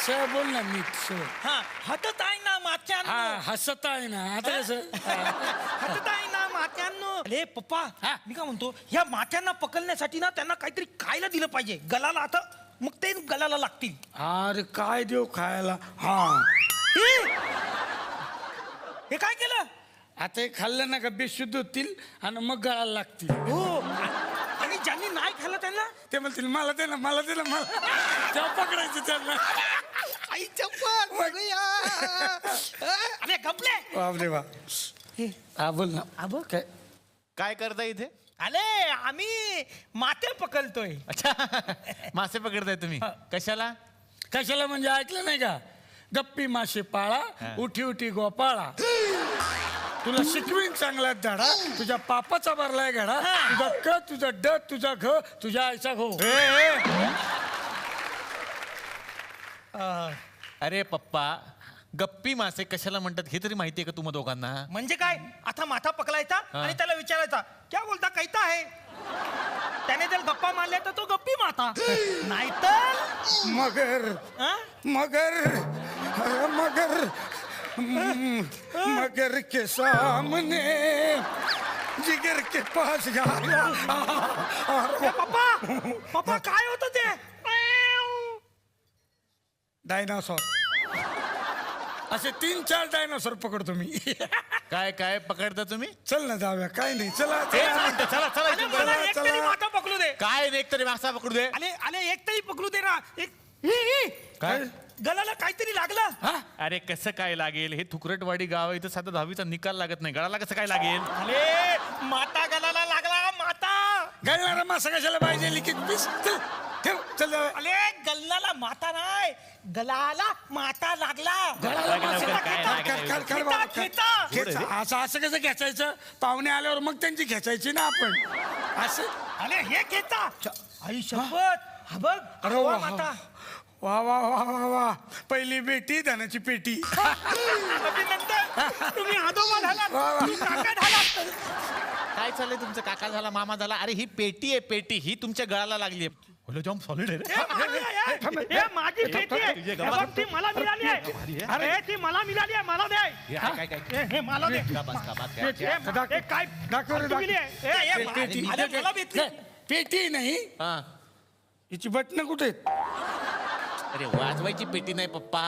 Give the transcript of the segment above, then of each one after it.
बोल ना नीट हा हटत आहे ना मात्यांनो. हसत आहे ना आता कसं हटत आहे ना मात्यांनो. अरे पप्पा हा. मी काय म्हणतो ह्या मात्यांना पकडण्यासाठी ना त्यांना काहीतरी खायला दिलं पाहिजे गलाला. आता मग ते गलाला लागतील. अरे काय देऊ खायला. हे काय केलं. आता हे खाल्लं ना का बेशुद्ध होतील आणि मग गळायला लागतील. हो आणि ज्यांनी नाही खाल्लं त्यांना ते म्हणतील मला दे ना मला दे ना मला तेव्हा पकडायचं त्यांना. आई चप्पल बघूया. अरे गपले. बापरे वा. हा बोल ना. आब काय काय करता इथे? अरे आम्ही माते पकडतोय. अच्छा मासे पकडताय तुम्ही. कशाला? कशाला म्हणजे ऐकलं नाही का गप्पी मासे पाळा उठी उठी गोपाळा. तुला शिकवीन चांगला धडा तुझ्या पापाचा भरलाय घडा. तुझा क तुझा ड तुझा घ तुझ्या आईचा घो. अरे पप्पा गप्पी मासे कशाला म्हणतात हे तरी माहितीये का तुम्हा दोघांना? म्हणजे काय आता माथा पकडायचा आणि त्याला विचारायचा क्या बोलता कैता आहे. त्याने जर गप्पा मारल्या तर तो गप्पी माता नाहीतर मगर मगर अरे मगर मगर के सामने जिगर के पास पप्पा पप्पा काय होतं ते. डायनासॉर. असे 3-4 डायनासॉर पकडतो मी. काय काय पकडता तुम्ही? चल ना जाऊया काय नाही चला तेच म्हणतो, चला चला अरे इथून मला चला. एक तरी माथा पकडू दे. काय एक तरी मासा पकडू दे. अरे अरे एक तरी पकडू दे ना. एक काय? गलाला काहीतरी लागलं. अरे कसं काय लागेल? हे थुकरटवाडी गाव आहे, इथं साधा 10वीचा निकाल लागत नाही. गळाला कसं काय लागेल? अरे माता गलाला लागला माता. गळणारा मासा कशाला पाहिजे लिखित पीस ठेव चल जाऊया. अरे गल्लाला माता नाही गलाला माता लागला. असं असं कसं खेचायचं पाहुणे आल्यावर मग त्यांची खेचायची ना आपण असं. अरे हे घेता आई शपथ. हा बघ अरे हवा वा माता. वा वा वा वा वा पहिली बेटी धनाची पेटी. अभिनंदन तुम्ही आदोबा झाला वा, वा. तू काका झाला. काय चाललंय तुमचं? काका झाला मामा झाला. अरे ही पेटी आहे पेटी. ही तुमच्या गळाला लागली आहे. जॉम सॉलिड आहे रे. हे माझी पेटी आहे. हे बघ, ती मला मिळाली आहे. अरे ती मला मिळाली आहे. मला दे. काय काय हे मला दे. हे काय दाखव रे, फालतू केली आहे. हे पेटी. अरे मला भेटली. पेटी नाही हा. हिची बटणं कुठे आहेत? अरे वाजवायची पेटी नाही पप्पा.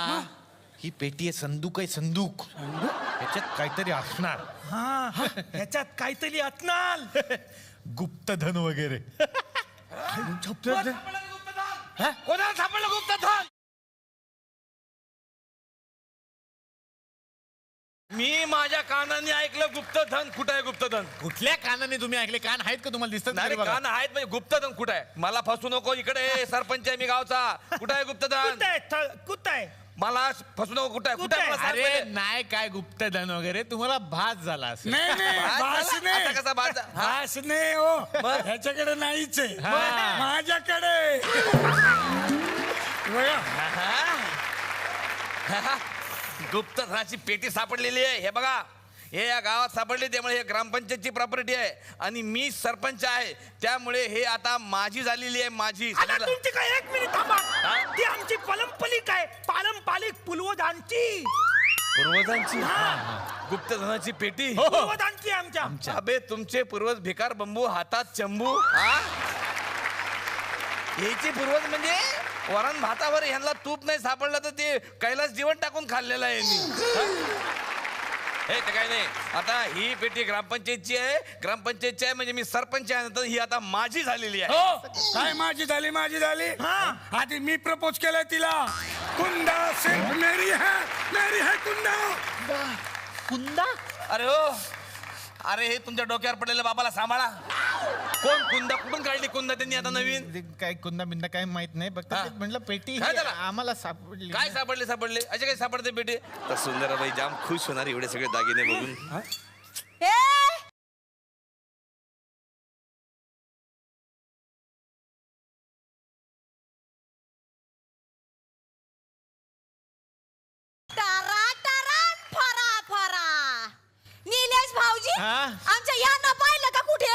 ही पेटी आहे संदूक आहे संदूक. ह्याच्यात काहीतरी असणार. हा ह्याच्यात काहीतरी असणार. गुप्तधन वगैरे. कोणाला सापडलं गुप्तधन. मी माझ्या कानाने ऐकलं गुप्तधन. कुठं आहे गुप्तधन? कुठल्या कानाने तुम्ही ऐकले? कान आहेत का तुम्हाला? दिसतात नाही कान आहेत म्हणजे गुप्तधन कुठं आहे? मला फसू नको. इकडे सरपंच आहे मी गावचा. कुठं आहे गुप्तधन? कुठं आहे. मला फसू नको. कुठं आहे? कुठं आहे? मला अरे सरपंच. नाही काय गुप्तधन वगैरे तुम्हाला भास झाला असेल. नाही नाही भास भास झाला? नाही आता कसा भास? हा? भास नाही हो मग? ह्याच्याकडे नाहीच आहे हा. माझ्याकडे बघा. गुप्तधनाची पेटी सापडलेली आहे. हे बघा हे या गावात सापडली त्यामुळे हे ग्रामपंचायतची प्रॉपर्टी आहे आणि मी सरपंच आहे त्यामुळे हे आता माझी झालेली आहे. माझी. आता तुमची काय एक मिनिट थांबा. ती आमची पारंपरिक आहे. पारंपरिक पूर्वजांची. पूर्वजांची गुप्तधनाची पेटी. पूर्वजांची आमच्या. अबे तुमचे पूर्वज भिकार बंबू हातात चंबू. हा याचे पूर्वज म्हणजे वरण भातावर ह्यांना तूप नाही सापडलं तर ते कैलास जीवन टाकून खाल्लेलं आहे हे ते काय नाही. आता ही पेटी ग्रामपंचायतची आहे. ग्रामपंचायतची आहे म्हणजे मी सरपंच आहे तर ही आता माझी झालेली आहे. हो काय माझी झाली माझी झाली. आधी मी प्रपोज केलंय तिला. कुंदा सिर्फ मेरी है कुंदा. कुंदा. अरे हो अरे हे तुमच्या डोक्यावर पडलेल्या बाबाला सांभाळा. कोण कुंदा कुठून काढली कुंदा त्यांनी आता नवीन? काय कुंदा बिंदा काय माहित नाही. फक्त हा. ते म्हणलं पेटी काय ही झालं? आम्हाला सापडली. काय सापडले असे काय सापडते पेटी? तर सुंदराबाई जाम खुश होणार एवढे सगळे दागिने बघून. निलेश भाऊजी आमच्या यांना पाहिलं का कुठे?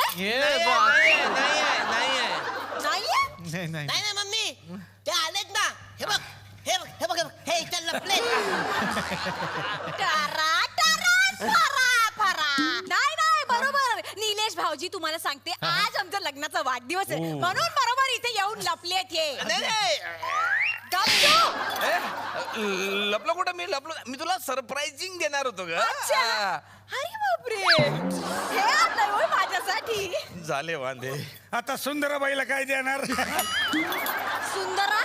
नाही नाही मम्मी ते आलेत ना. हे बघ माझ्या लपले. टारा, टारा, फरा, फरा. नाही नाही बरोबर निलेश भाऊजी तुम्हाला सांगते आज आमचा लग्नाचा वाढदिवस आहे म्हणून बरोबर इथे येऊन लपलेत हे. नाही, नाही. गप्प. ए, लपलो कुठं मी तुला सरप्राइझिंग देणार होतो ग. अच्छा. अरे बापरे हे आणलंय होय माझ्यासाठी. झाले वांदे. आता सुंदराबाईला काय देणार? सुंदरा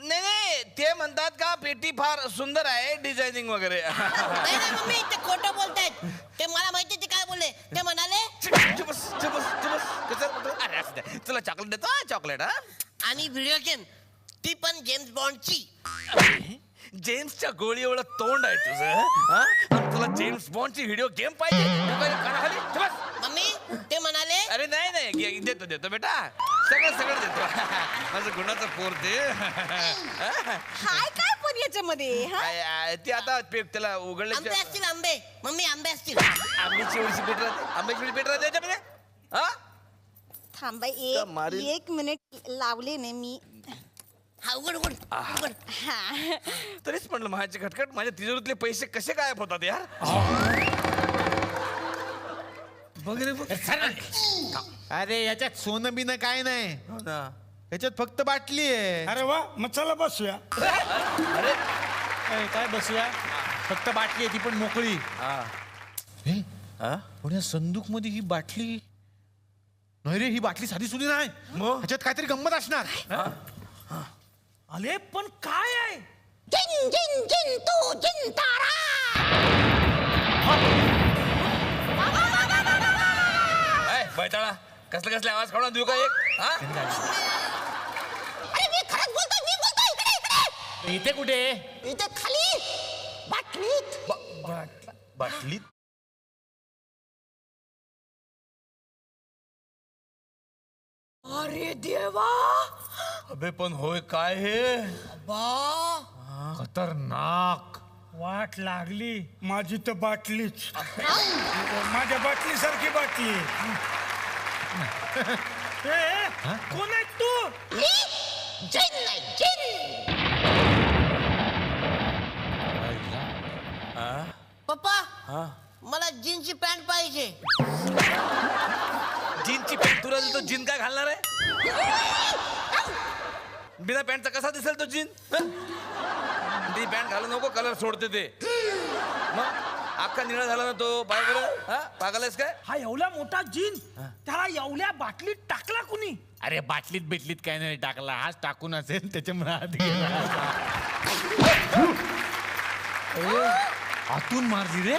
नाही नाही ते म्हणतात का पेटी फार सुंदर आहे डिझायनिंग वगैरे. नाही नाही मम्मी ते खोटं बोलतायत. ते मला माहिती ते काय बोलले. ते म्हणाले अरे असं द्या. तुला चॉकलेट देतो चॉकलेट. हा आणि व्हिडिओ गेम ती पण जेम्स बॉन्डची. जेम्सच्या गोळी एवढं तोंड आहे तुझं. हा? आणि तुला जेम्स बॉन्डची व्हिडिओ गेम पाहिजे. तू काय कानाखाली? बस. मम्मी ते म्हणाले अरे नाही नाही देतो बेटा सगळं देतो. माझं गुणाचं पोर ते. हाय काय पण याच्यामध्ये हा? ते आता त्याला उघडले आंबे असतील आंबे. मम्मी आंबे असतील. आंब्याची एवढीशी पेट राहते. आंब्याची एवढी पेट राहते याच्यामध्ये. हा थांबा मारील. एक मिनिट लावले नाही मी. हा उघड उघड उघड. हा तरीच म्हणलं माझ्याची खटखट माझ्या तिजोरीतले पैसे कसे गायब होतात यार. वगैरे बघ. अरे याच्यात सोनं बिनं काय नाही. हो ना. याच्यात फक्त बाटली आहे. अरे वा मग चला बसूया. अरे काय बसूया फक्त बाटली आहे ती पण मोकळी. हे, पण या संदूक मध्ये ही बाटली नाही रे. ही बाटली साधी सुधी नाही. ह्याच्यात काहीतरी गंमत असणार. अरे पण काय आहे. जिन जिन जिन तू जिन तारा. बैताळा कसले आवाज काढून देऊ का एक. हा अरे मी खरंच बोलतोय. मी बोलतोय. इकडे इकडे इथे कुठे? इथे खाली बाटलीत. बाटलीत. अरे देवा अबे पण होय काय हे. खतरनाक. वाट लागली माझी तर बाटलीच. माझ्या बाटली सारखी बाटली. कोण आहे तू. मी जिन नाही जिन. पप्पा मला जीनची पॅन्ट पाहिजे. जीनची पॅन्ट तुला देतो. जीन काय घालणार आहे. बिना पॅन्टचा कसा दिसेल तो जीन. ती पॅन्ट घालू नको कलर सोडते ते. मग अख्खा निळा झाला ना तो. पाय बरं. हा पागलायस काय. हा एवढा मोठा जीन त्याला एवढ्या बाटलीत टाकला कुणी. अरे बाटलीत बेटलीत काय नाही टाकला. हाच टाकून असेल त्याच्यामुळे आत गेला. आतून मारली रे.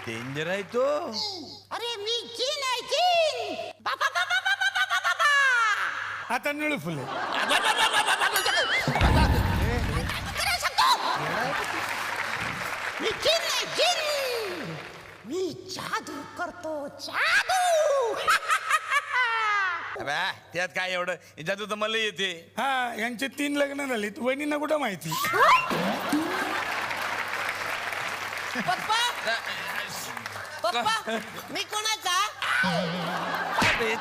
डेंजर आहे तो. अरे मी जिन आहे जिन. बाबा बाबा बाबा बाबा बाबा. आता निळू फुले. मी जिन आहे जिन. मी जादू करतो जादू. अबे, त्यात काय एवढं. जादू तर मला येते. हा यांचे 3 लग्न झालीत. वहिनींना कुठं माहिती. पप्पा पप्पा मी कोणाचा. अबे,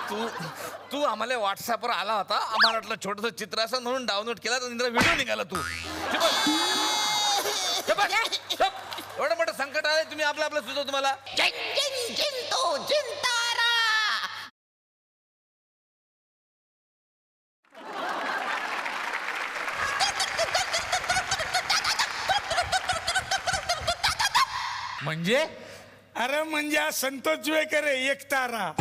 तू आम्हाला व्हॉट्सअपवर आला होता. आम्हाला वाटलं छोटस चित्र असं म्हणून डाउनलोड केला तर व्हिडिओ निघाला. तू एवढं मोठं संकट आलंय. तुम्ही आपलं सुचव तुम्हाला. जिन जिन जिन तो जिन तारा. म्हणजे अरे म्हणजे हा संतोष जुवेकर आहे एक तारा.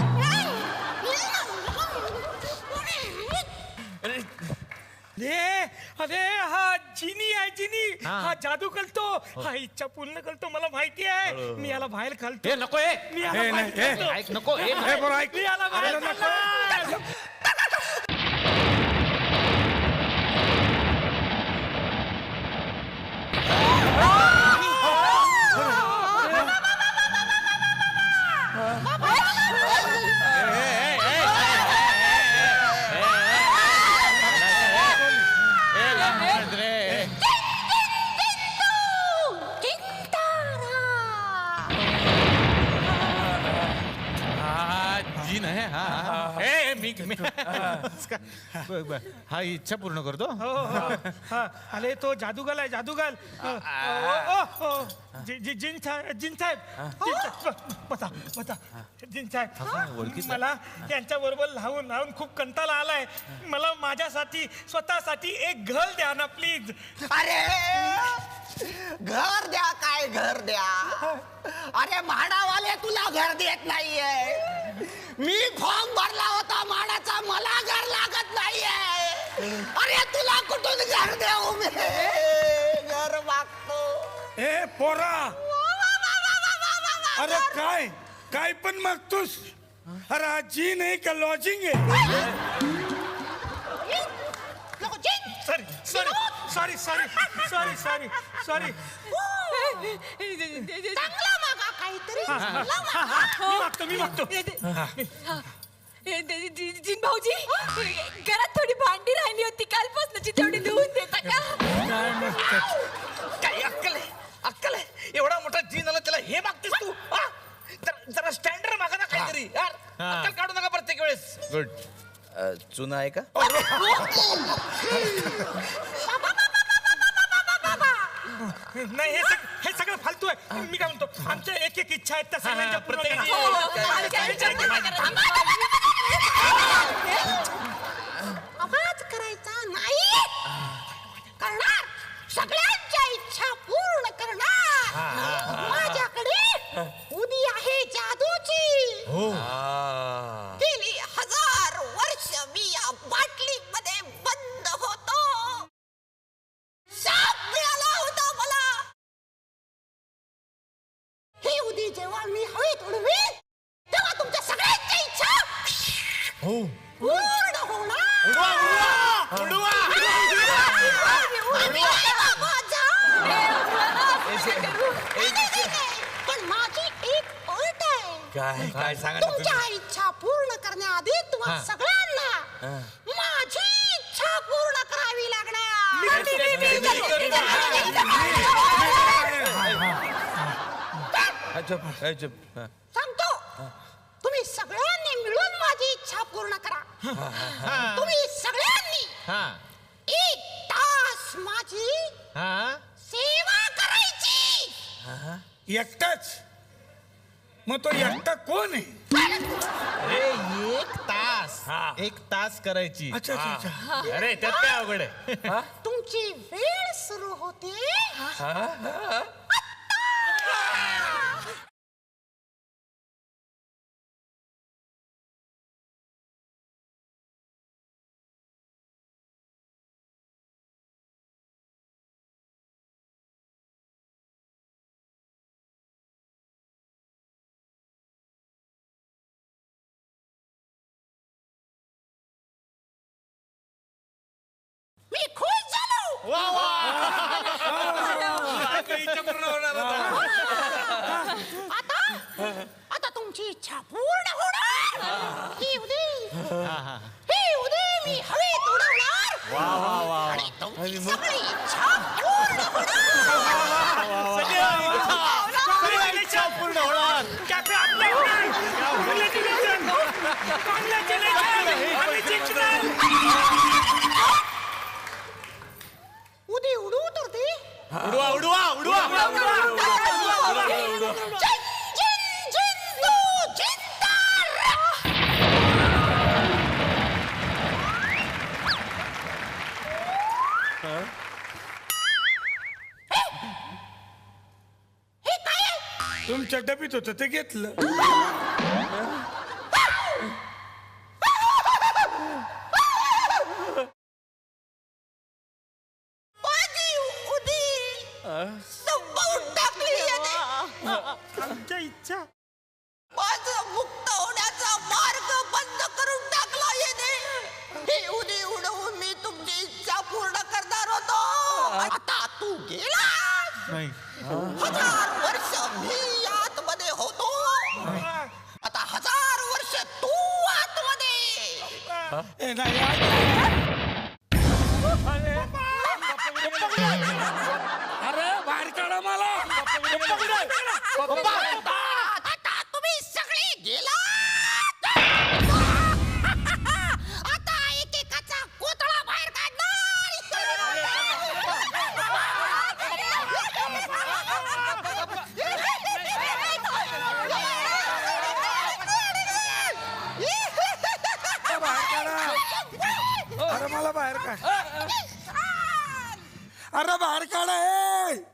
अरे हा जिनी आहे जिनी. हा जादू करतो. हा इच्छा पूर्ण करतो. मला माहिती आहे. मी याला बाहेर घालतो. हे नको हे. मी याला हे बाहेर नाही, हे. घालतो. ऐक नको हे. हे बरं ऐक. मी याला बाहेर अरे नको. घालणार. जीन आहे. हा मी हा इच्छा पूर्ण करतो. अरे तो जादूगाल आहे जादूगाल. जिन साहेब बसा बसा. जिन साहेब मला त्यांच्या बरोबर लावून लावून खूप कंटाळा आलाय. मला माझ्यासाठी स्वतःसाठी एक घर द्या ना प्लीज. अरे घर द्या काय घर द्या. अरे म्हाडावाले तुला घर देत नाहीये. मी फॉर्म भरला होता म्हाडाचा, मला घर लागत नाहीये. अरे तुला कुठून घर देऊ मी. घर मागतो. ए पोरा, अरे काय काय पण मागतोस. अरे आजी नाही का लॉजिंग आहे. सॉरी चांगला मागा काहीतरी. मी मागतो. जिन भाऊजी, घरात थोडी भांडी राहिली होती कालपासूनची, तेवढी धुवून देता का? काय मस्त. काय अक्कल आहे एवढा मोठा जीन आला त्याला हे मागतेस तू. हा? जरा स्टँडर्ड मागा ना काहीतरी यार. अक्कल काढू नका प्रत्येक वेळेस. गुड. चुना आहे का? नाही हे सगळं फालतू आहे. मी काय म्हणतो, आमच्या एक एक इच्छा आहेत त्या सगळ्यांच्या पूर्ण करा. आवाज करायचा नाही. करणार, सगळ्यांच्या इच्छा पूर्ण करणार. माझ्याकडे उदी आहे जादूची. गेली 1000 वर्ष मी या बाटलीमध्ये बंद होतो. साप मिळाला होता मला. हे उदी जेव्हा मी हवेत उडवीन तेव्हा तुमच्या सगळ्यांच्या इच्छा पूर्ण होणार. पण माझी एक अट आहे. काय सांगा तुमच्या इच्छा पूर्ण करण्याआधी तुम्हाला सगळ्यांना माझी इच्छा पूर्ण करावी लागणार. सांगतो, तुम्ही सगळ्यांनी मिळून माझी इच्छा पूर्ण करा. तुम्ही सगळ्यांनी 1 तास माझी सेवा करायची. एकटाच? मग तो एकटा कोण आहे? अरे 1 तास करायची. अच्छा अच्छा अच्छा. अरे त्यात काय अवघड आहे. तुमची वेळ सुरू होते. मी खुश झालो. आता तुमची इच्छा पूर्ण होणार. ही उदी मी हवेत उडवणार. आणि तुमची सगळी इच्छा पूर्ण होणार. कॅफे आपला होणार. आम्ही जिंकणार. उदी उडू तर दे. उडवा. जिन जिन जिंदू जिंदार. हे काय आहे? तुमच्या डबीत होतं ते घेतलं. माझी उदी संपवून टाकली याने. आमच्या इच्छा. माझं मुक्त होण्याचा मार्ग बंद करून टाकला याने. ही उदी उडवून मी तुमची इच्छा पूर्ण करणार होतो. आता तू गेला. 1000 वर्ष मी आतमध्ये होतो. आता 1000 वर्ष तू आतमध्ये. ए, नाही. अरे बाहेर काढा मला. आता तुम्ही सगळे गेला. मला बाहेर काढ. अरे बाहेर काढ ए.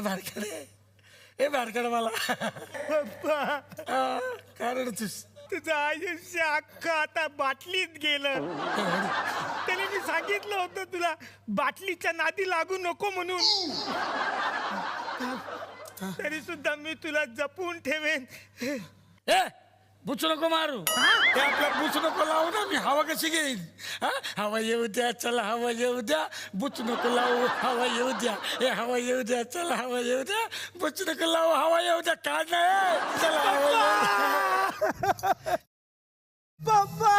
बाहेर काढ ए बाहेर काढ मला. काय रडतोस? तुझं आयुष्य अख्खं आता बाटलीत गेलं. त्याने मी सांगितलं होतं तुला बाटलीच्या नादी लागू नको म्हणून. तरी सुद्धा मी तुला जपून ठेवेन. ए बुचू नको मारू. ते आपल्या बुचू नको लावू ना. मी हवा कशी घेईन? हवा येऊ द्या, चला हवा येऊ द्या. बुचू नको लावू, हवा येऊ द्या. ए हवा येऊ द्या, चला हवा येऊ द्या. बुचू नको लावू, हवा येऊ द्या. काय नाही, चला हवा येऊ द्या. बाबा